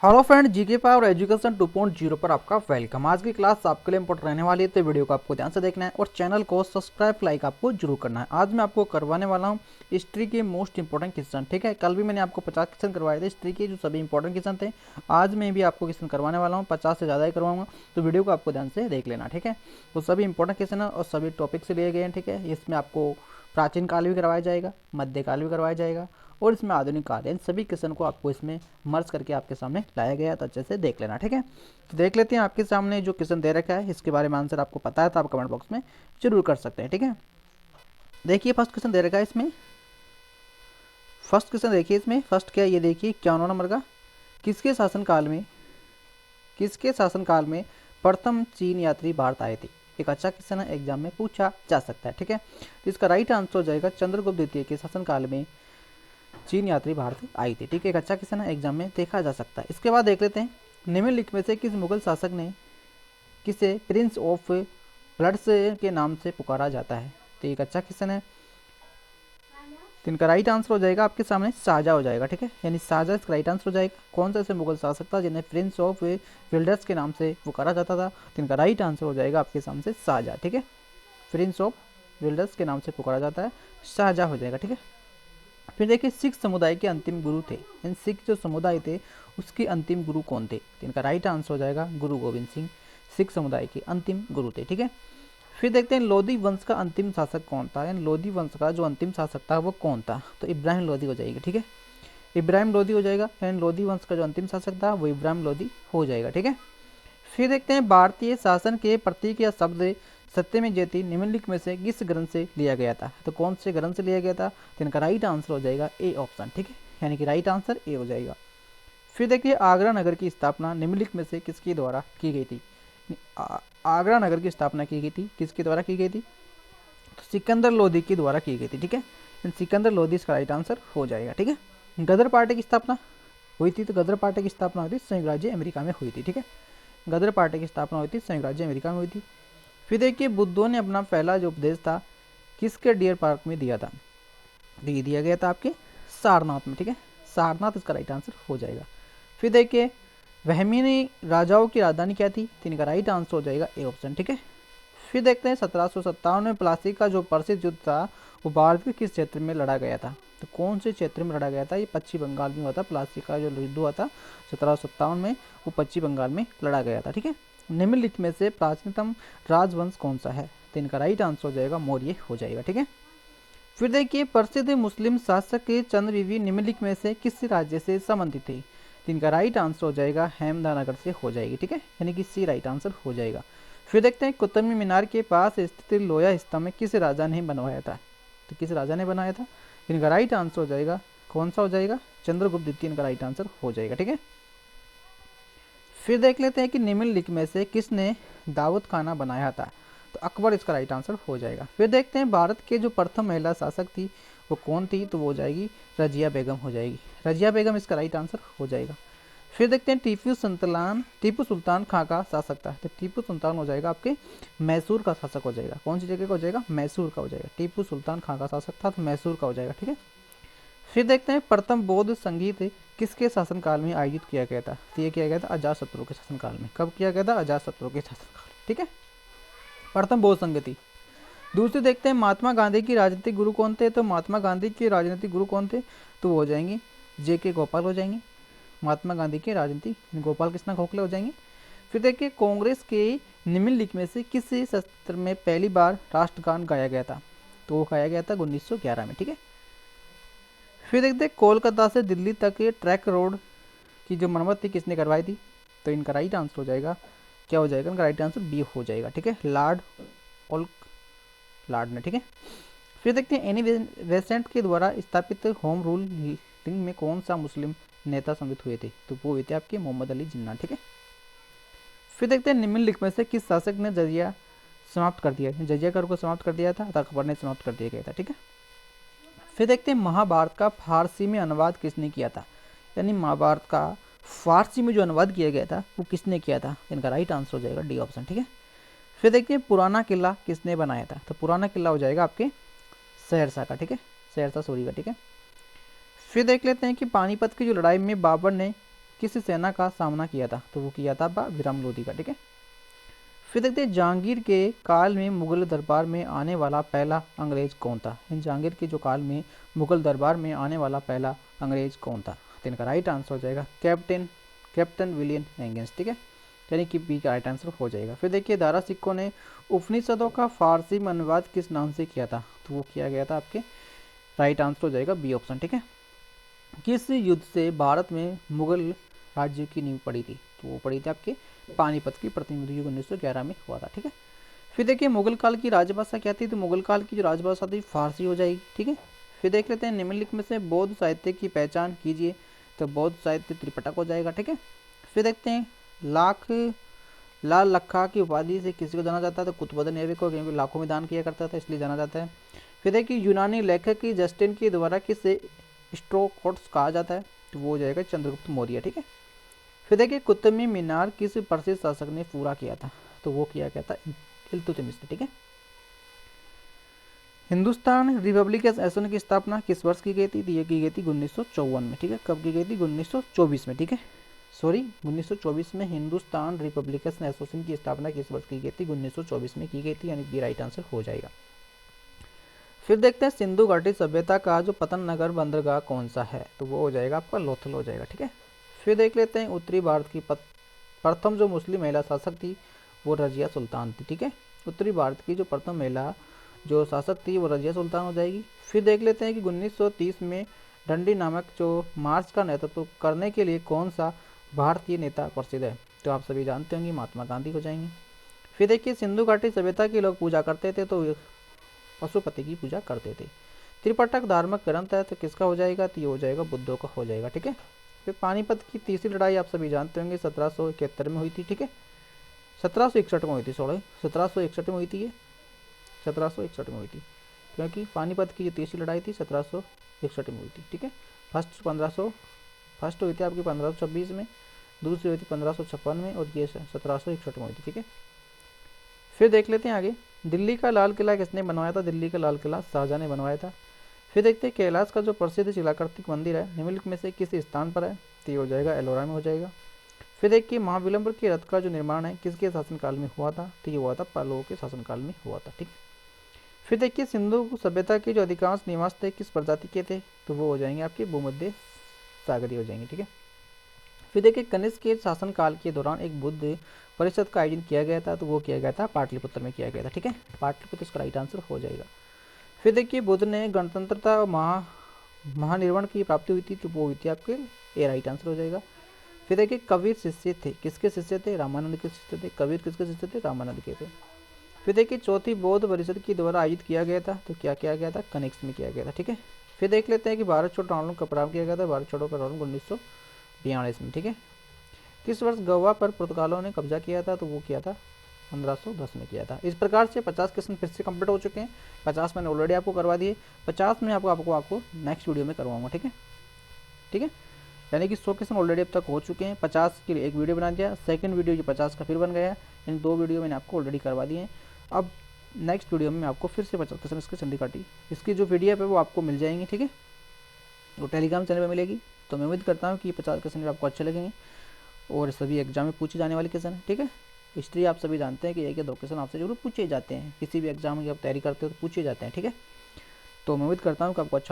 Hello friend, GK power education 2.0 पर आपका welcome. आज की क्लास आपके लिए इंपॉर्टेंट रहने वाली है, तो वीडियो को आपको ध्यान से देखना है और चैनल को सब्सक्राइब लाइक आपको जरूर करना है। आज मैं आपको करवाने वाला हूं हिस्ट्री के मोस्ट इंपॉर्टेंट क्वेश्चन। ठीक है, कल भी मैंने आपको 50 क्वेश्चन करवाए थे हिस्ट्री के, जो सभी इंपॉर्टेंट क्वेश्चन थे। आज मैं भी आपको क्वेश्चन करवाने वाला हूँ, 50 से ज़्यादा ही करवाऊंगा, तो वीडियो को आपको ध्यान से देख लेना। ठीक है, तो सभी इंपॉर्टेंट क्वेश्चन है और सभी टॉपिक से लिए गए हैं। ठीक है, इसमें आपको प्राचीन काल भी करवाया जाएगा, मध्यकाल भी करवाया जाएगा और इसमें आधुनिक काल, इन सभी क्वेश्चन को आपको इसमें मर्ज करके आपके सामने लाया गया है, तो अच्छे से देख लेना। ठीक है, तो देख लेते हैं आपके सामने जो क्वेश्चन दे रखा है, इसके बारे में आंसर आपको पता है तो आप कमेंट बॉक्स में जरूर कर सकते हैं। ठीक है, देखिए फर्स्ट क्वेश्चन दे रखा है इसमें। फर्स्ट क्वेश्चन देखिए इसमें, फर्स्ट क्या ये देखिए 51 नंबर का, किसके शासनकाल में प्रथम चीन यात्री भारत आए थे। एक अच्छा क्वेश्चन है, एग्जाम में पूछा जा सकता है। ठीक है, तो इसका राइट आंसर हो जाएगा चंद्रगुप्त द्वितीय के शासनकाल में चीन यात्री भारत आई थी। ठीक है, एक अच्छा क्वेश्चन है, एग्जाम में देखा जा सकता है। इसके बाद देख लेते हैं, निम्नलिखित में से किस मुगल शासक ने किसे प्रिंस ऑफ ब्लड्स के नाम से पुकारा जाता है। तो एक अच्छा क्वेश्चन है, तो इनका राइट आंसर हो जाएगा आपके सामने शाहजहाँ हो जाएगा। ठीक है, यानी शाहजहाँ इसका राइट आंसर हो जाएगा। कौन सा ऐसे मुगल शासक था जिन्हें प्रिंस ऑफ विल्डर्स के नाम से पुकारा जाता था, तो इनका राइट आंसर हो जाएगा आपके सामने शाहजहाँ। ठीक है, प्रिंस ऑफ विल्डर्स के नाम से पुकारा जाता है, शाहजहाँ हो जाएगा। ठीक है, फिर देखिए सिख समुदाय के अंतिम गुरु थे, इन सिख जो समुदाय थे उसके अंतिम गुरु कौन थे। तो इनका राइट आंसर हो जाएगा गुरु गोविंद सिंह, सिख समुदाय के अंतिम गुरु थे। ठीक है, फिर देखते हैं लोधी वंश का अंतिम शासक कौन था, यानी लोधी वंश का जो अंतिम शासक था वो कौन था। तो इब्राहिम लोधी हो जाएगी। ठीक है, इब्राहिम लोधी हो जाएगा, यानी लोधी वंश का जो अंतिम शासक था वो इब्राहिम लोधी हो जाएगा। ठीक है, फिर देखते हैं भारतीय शासन के प्रतीक या शब्द सत्यमेव जयते निम्नलिखित में से किस ग्रंथ से लिया गया था। तो कौन से ग्रंथ से लिया गया था, तो इनका राइट आंसर हो जाएगा ए ऑप्शन। ठीक है, यानी कि राइट आंसर ए हो जाएगा। फिर देखिए आगरा नगर की स्थापना निम्नलिखित में से किसके द्वारा की गई थी। आगरा नगर की स्थापना की गई थी, किसके द्वारा की गई थी, तो सिकंदर लोधी के द्वारा की गई थी। ठीक है, सिकंदर लोधी इसका राइट आंसर हो जाएगा। ठीक है, गदर पार्टी की स्थापना हुई थी, तो गदर पार्टी की स्थापना हुई थी संयुक्त राज्य अमेरिका में हुई थी। ठीक है, गदर पार्टी की स्थापना हुई थी संयुक्त राज्य अमेरिका में हुई थी। फिर देखिए बुद्धों ने अपना पहला जो उपदेश था किसके डियर पार्क में दिया था, तो ये दिया गया था आपके सारनाथ में। ठीक है, सारनाथ इसका राइट आंसर हो जाएगा। फिर देखिए वहमीनी राजाओं की राजधानी क्या थी, तो इनका राइट आंसर हो जाएगा ए ऑप्शन। ठीक है, फिर देखते हैं 1757 में प्लासी का जो प्रसिद्ध युद्ध था वो भारत के किस क्षेत्र में लड़ा गया था। तो कौन से क्षेत्र में लड़ा गया था, ये पश्चिम बंगाल में हुआ था। प्लासी का जो युद्ध हुआ था 1757 में, वो पश्चिम बंगाल में लड़ा गया था। ठीक है, निम्नलिखित में से प्राचीनतम राजवंश कौन सा है, तो इनका राइट आंसर हो जाएगा मौर्य हो जाएगा। ठीक है, फिर देखिए प्रसिद्ध मुस्लिम शासक चंद्र बीबी निम्नलिखित में से किस राज्य से संबंधित थे, तो इनका राइट आंसर हो जाएगा अहमदनगर से हो जाएगी। ठीक है, यानी कि सी राइट आंसर हो जाएगा। फिर देखते हैं कुतुब मीनार के पास स्थित लोया स्तंभ किस राजा ने बनवाया था, तो किस राजा ने बनाया था, इनका राइट आंसर हो जाएगा कौन सा हो जाएगा, चंद्रगुप्त द्वितीय इनका राइट आंसर हो जाएगा। ठीक है, फिर देख लेते हैं कि निम्नलिखित में से किसने दाऊद खाना बनाया था, तो अकबर इसका राइट आंसर हो जाएगा। फिर देखते हैं भारत के जो प्रथम महिला शासक थी वो कौन थी, तो वो हो जाएगी रजिया बेगम हो जाएगी। रजिया बेगम इसका राइट आंसर हो जाएगा। फिर देखते हैं टीपू सुल्तान खां का शासक था, तो टीपू सुल्तान हो जाएगा आपके मैसूर का शासक हो जाएगा। कौन सी जगह का हो जाएगा, मैसूर का हो जाएगा। टीपू सुल्तान खां का शासक था तो मैसूर का हो जाएगा। ठीक है, फिर देखते हैं प्रथम बौद्ध संगीत किसके शासनकाल में आयोजित किया गया था, तो ये किया गया था अजातशत्रु के शासनकाल में। कब किया गया था, अजातशत्रु के शासनकाल। ठीक है, प्रथम बौद्ध संगीति। दूसरी देखते हैं महात्मा गांधी की राजनीतिक गुरु कौन थे, तो महात्मा गांधी के राजनीतिक गुरु कौन थे, तो वो हो जाएंगे JK गोपाल हो जाएंगे। महात्मा गांधी के राजनीतिक गोपाल कृष्ण गोखले हो जाएंगे। फिर देखिए कांग्रेस के निम्नलिखित में से किस सत्र में पहली बार राष्ट्रगान गाया गया था, तो वो गाया गया था 1911 में। ठीक है, फिर देखते हैं कोलकाता से दिल्ली तक ट्रैक रोड की जो मरम्मत थी किसने करवाई थी, तो इनका राइट आंसर हो जाएगा क्या हो जाएगा, इनका राइट आंसर बी हो जाएगा। ठीक है, लॉर्ड ओल्क लॉर्ड ने। ठीक है, फिर देखते हैं एनी बेसेंट के द्वारा स्थापित होम रूल लिंग में कौन सा मुस्लिम नेता सम्मिलित हुए थे, तो वो हुए थे आपके मोहम्मद अली जिन्ना। ठीक है, फिर देखते हैं निम्नलिखित में से किस शासक ने जजिया समाप्त कर दिया, जजिया कर को समाप्त कर दिया था, अकबर ने समाप्त कर दिया गया था। ठीक है, फिर देखते हैं महाभारत का फारसी में अनुवाद किसने किया था, यानी महाभारत का फारसी में जो अनुवाद किया गया था वो किसने किया था, इनका राइट आंसर हो जाएगा डी ऑप्शन। ठीक है, फिर देखते हैं पुराना किला किसने बनाया था, तो पुराना किला हो जाएगा आपके सहरसा का। ठीक है, सहरसा सूरी का। ठीक है, फिर देख लेते हैं कि पानीपत की जो लड़ाई में बाबर ने किस सेना का सामना किया था? तो वो किया था विराम लोधी का। ठीक है, फिर देखते हैं जहांगीर के काल में मुगल दरबार में आने वाला पहला अंग्रेज कौन था? इन जहांगीर के जो काल में मुगल दरबार में आने वाला पहला अंग्रेज कौन था? तो इनका राइट आंसर हो जाएगा कैप्टन विलियम हैंगिस। ठीक है, यानी कि बी का राइट आंसर हो जाएगा। फिर देखिए दारा सिक्कों ने उपनिषदों का फारसी में अनुवाद किस नाम से किया था? तो वो किया गया था आपके राइट आंसर हो जाएगा बी ऑप्शन। ठीक है, किस युद्ध से भारत में मुगल राज्य की नींव पड़ी थी? तो वो पड़ी थी आपके पानीपत की प्रतिनिधि युद्ध 1911 में हुआ था। ठीक है, फिर देखिए मुगल काल की राजभाषा क्या थी? तो मुगल काल की जो राजभाषा थी फारसी हो जाएगी। ठीक है, फिर देख लेते हैं निम्नलिखित में से बौद्ध साहित्य की पहचान कीजिए। तो बौद्ध साहित्य त्रिपिटक हो जाएगा। ठीक है, फिर देखते हैं लाल लखा की उपाधि से किसी को जाना जाता है? तो कुतुबुद्दीन ऐबक को, क्योंकि लाखों में दान किया करता था इसलिए जाना जाता है। फिर देखिए यूनानी लेखक की जस्टिन के द्वारा किसे स्ट्रोकोट्स कहा जाता है? तो वो हो जाएगा चंद्रगुप्त मौर्य। ठीक है, फिर देखिए कुतुब मीनार किस प्रसिद्ध शासक ने पूरा किया था? तो वो किया गया था इल्तुतमिश ने। ठीक है, हिंदुस्तान रिपब्लिकन की स्थापना किस वर्ष की गई थी? ये की गई थी 1954 में। ठीक है, कब की गई थी? 1924 में। ठीक है, सॉरी 1924 में हिंदुस्तान रिपब्लिकन एसोसिएशन की स्थापना किस वर्ष की गई थी? 1924 में की गई थी, यानी कि राइट आंसर हो जाएगा। फिर देखते हैं सिंधु घाटी सभ्यता का जो पतन नगर बंदरगाह कौन सा है? तो वो हो जाएगा आपका लोथल हो जाएगा। ठीक है, फिर देख लेते हैं उत्तरी भारत की प्रथम जो मुस्लिम महिला शासक थी वो रजिया सुल्तान थी। ठीक है, उत्तरी भारत की जो प्रथम महिला जो शासक थी वो रजिया सुल्तान हो जाएगी। फिर देख लेते हैं कि 1930 में डंडी नामक जो मार्च का नेतृत्व करने के लिए कौन सा भारतीय नेता प्रसिद्ध है? तो आप सभी जानते होंगे महात्मा गांधी हो जाएंगे। फिर देखिए सिंधु घाटी सभ्यता के लोग पूजा करते थे तो पशुपति की पूजा करते थे। त्रिपिटक धार्मिक ग्रंथ है तो किसका हो जाएगा? तो ये हो जाएगा बुद्धों का हो जाएगा। ठीक है, फिर पानीपत की तीसरी लड़ाई आप सभी जानते होंगे 1771 में हुई थी। ठीक है, 1761 में हुई थी, सॉरी 1761 में हुई थी, ये 1761 में हुई थी, क्योंकि पानीपत की जो तीसरी लड़ाई थी 1761 में हुई थी। ठीक है, फर्स्ट हुई थी आपकी 1526 में, दूसरी हुई थी 1556 में, और ये 1761 में हुई थी। ठीक है, फिर देख लेते हैं आगे दिल्ली का लाल किला किसने बनवाया था? दिल्ली का लाल किला शाहजहां ने बनवाया था। फिर देखते हैं कैलाश का जो प्रसिद्ध शिलाकृतिक मंदिर है निम्नलिखित में से किस स्थान पर है? तो ये हो जाएगा एलोरा में हो जाएगा। फिर देखिए महाविलंबर के रथ का जो निर्माण है किसके शासनकाल में हुआ था? तो ये हुआ था पल्लवों के शासनकाल में हुआ था। ठीक, फिर देखिए सिंधु सभ्यता के जो अधिकांश निवास थे किस प्रजाति के थे? तो वो हो जाएंगे आपके भूमध्य सागरीय हो जाएंगे। ठीक है, फिर देखिए कनिष्क के शासनकाल के दौरान एक बुद्ध परिषद का आयोजन किया गया था, तो वो किया गया था पाटलिपुत्र में किया गया था। ठीक है, पाटलिपुत्र इसका राइट आंसर हो जाएगा। फिर देखिए बुद्ध ने गणतंत्रता और महानिर्वाण की प्राप्ति हुई थी, तो वो हुई थी आपके ए राइट आंसर हो जाएगा। फिर देखिए कबीर शिष्य थे, किसके शिष्य थे? रामानंद के शिष्य थे। कबीर किसके शिष्य थे? रामानंद के थे। फिर देखिए चौथी बौद्ध परिषद के द्वारा आयोजित किया गया था, तो क्या किया गया था? कनिष्क में किया गया था। ठीक है, फिर देख लेते हैं कि भारत छोड़ो आंदोलन कब प्रारंभ किया गया था? भारत छोड़ो आंदोलन 1942 में। ठीक है, किस वर्ष गोवा पर पुर्तगालों ने कब्जा किया था? तो वो किया था 1510 में किया था। इस प्रकार से 50 क्वेश्चन फिर से कंप्लीट हो चुके हैं। 50 मैंने ऑलरेडी आपको करवा दिए, 50 में आपको नेक्स्ट वीडियो में करवाऊंगा। ठीक है, ठीक है, यानी कि 100 क्वेश्चन ऑलरेडी अब तक हो चुके हैं। 50 के लिए एक वीडियो बना दिया, सेकंड वीडियो ये 50 का फिर बन गया, इन 2 वीडियो मैंने आपको ऑलरेडी करवा दिए हैं। अब नेक्स्ट वीडियो में आपको फिर से 50 क्वेश्चन इसके सिंधी घाटी इसकी जो PDF है वो आपको मिल जाएंगी। ठीक है, वो टेलीग्राम चैनल पर मिलेगी। तो मैं उम्मीद करता हूँ कि 50 क्वेश्चन आपको अच्छे लगेंगे और सभी एग्जाम में पूछे जाने वाले क्वेश्चन है। ठीक है, हिस्ट्री आप सभी जानते हैं कि 1 या 2 क्वेश्चन आपसे जरूर पूछे जाते हैं, किसी भी एग्जाम की आप तैयारी करते हो तो पूछे जाते हैं। ठीक है, तो मैं उम्मीद करता हूँ कि आपको अच्छा